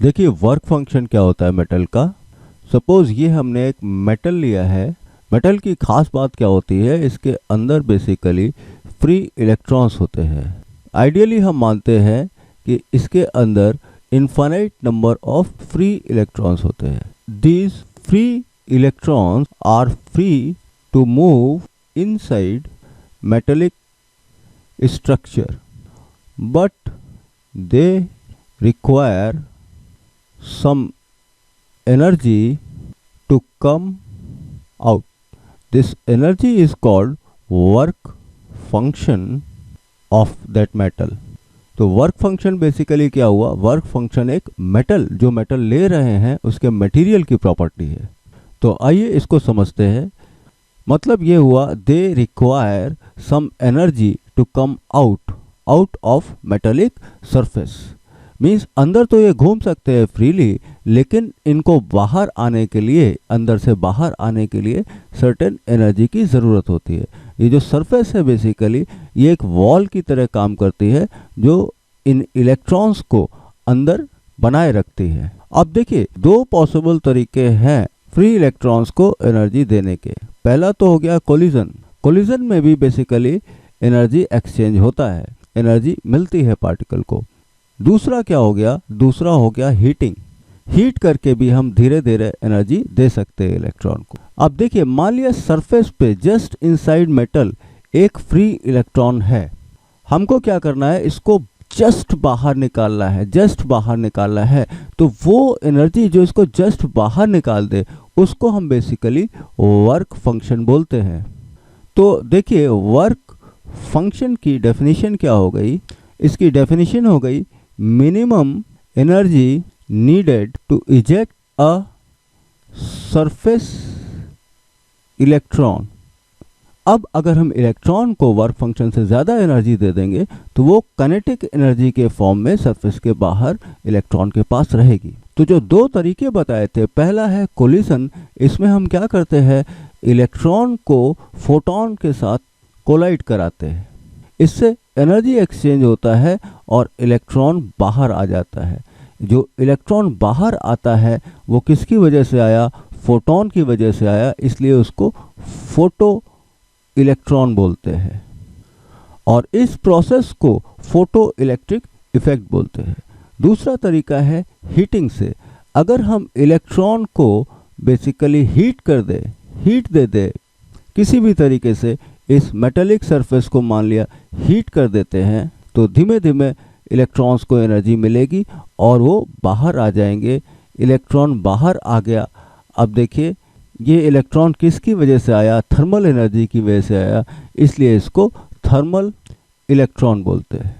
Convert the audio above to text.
देखिए work function क्या होता है मेटल का। सपोज ये हमने एक मेटल लिया है। मेटल की खास बात क्या होती है, इसके अंदर बेसिकली फ्री इलेक्ट्रॉन्स होते हैं। आइडियली हम मानते हैं कि इसके अंदर infinite number of free electrons होते हैं। These free electrons are free to move inside metallic structure, but they require some energy to come out. This energy is called work function of that metal. तो work function basically क्या हुआ, work function एक metal, जो metal ले रहे हैं उसके material की प्रॉपर्टी है। तो आइए इसको समझते हैं। मतलब ये हुआ they require some energy to come out of metallic surface. Means अंदर तो ये घूम सकते हैं फ्रीली, लेकिन इनको बाहर आने के लिए, अंदर से बाहर आने के लिए सर्टेन एनर्जी की ज़रूरत होती है। ये जो सरफेस है बेसिकली ये एक वॉल की तरह काम करती है, जो इन इलेक्ट्रॉन्स को अंदर बनाए रखती है। अब देखिए दो पॉसिबल तरीके हैं फ्री इलेक्ट्रॉन्स को एनर्जी देने के। पहला तो हो गया कोलिजन। कोलिजन में भी बेसिकली एनर्जी एक्सचेंज होता है, एनर्जी मिलती है पार्टिकल को। दूसरा क्या हो गया, दूसरा हो गया हीटिंग। हीट करके भी हम धीरे धीरे एनर्जी दे सकते हैं इलेक्ट्रॉन को। अब देखिए मान लिया सरफेस पे जस्ट इनसाइड मेटल एक फ्री इलेक्ट्रॉन है। हमको क्या करना है, इसको जस्ट बाहर निकालना है, जस्ट बाहर निकालना है। तो वो एनर्जी जो इसको जस्ट बाहर निकाल दे उसको हम बेसिकली वर्क फंक्शन बोलते हैं। तो देखिए वर्क फंक्शन की डेफिनेशन क्या हो गई, इसकी डेफिनेशन हो गई minimum energy needed to eject a surface electron. अब अगर हम इलेक्ट्रॉन को वर्क फंक्शन से ज़्यादा एनर्जी दे देंगे तो वो काइनेटिक एनर्जी के फॉर्म में सरफेस के बाहर इलेक्ट्रॉन के पास रहेगी। तो जो दो तरीके बताए थे, पहला है कोलिजन। इसमें हम क्या करते हैं, इलेक्ट्रॉन को फोटोन के साथ कोलाइड कराते हैं, इससे एनर्जी एक्सचेंज होता है और इलेक्ट्रॉन बाहर आ जाता है। जो इलेक्ट्रॉन बाहर आता है वो किसकी वजह से आया, फोटोन की वजह से आया, इसलिए उसको फोटो इलेक्ट्रॉन बोलते हैं। और इस प्रोसेस को फोटो इलेक्ट्रिक इफेक्ट बोलते हैं। दूसरा तरीका है हीटिंग से। अगर हम इलेक्ट्रॉन को बेसिकली हीट कर दे, हीट दे दे किसी भी तरीके से, इस मेटेलिक सरफेस को मान लिया हीट कर देते हैं, तो धीमे धीमे इलेक्ट्रॉन्स को एनर्जी मिलेगी और वो बाहर आ जाएंगे। इलेक्ट्रॉन बाहर आ गया। अब देखिए ये इलेक्ट्रॉन किसकी वजह से आया, थर्मल एनर्जी की वजह से आया, इसलिए इसको थर्मल इलेक्ट्रॉन बोलते हैं।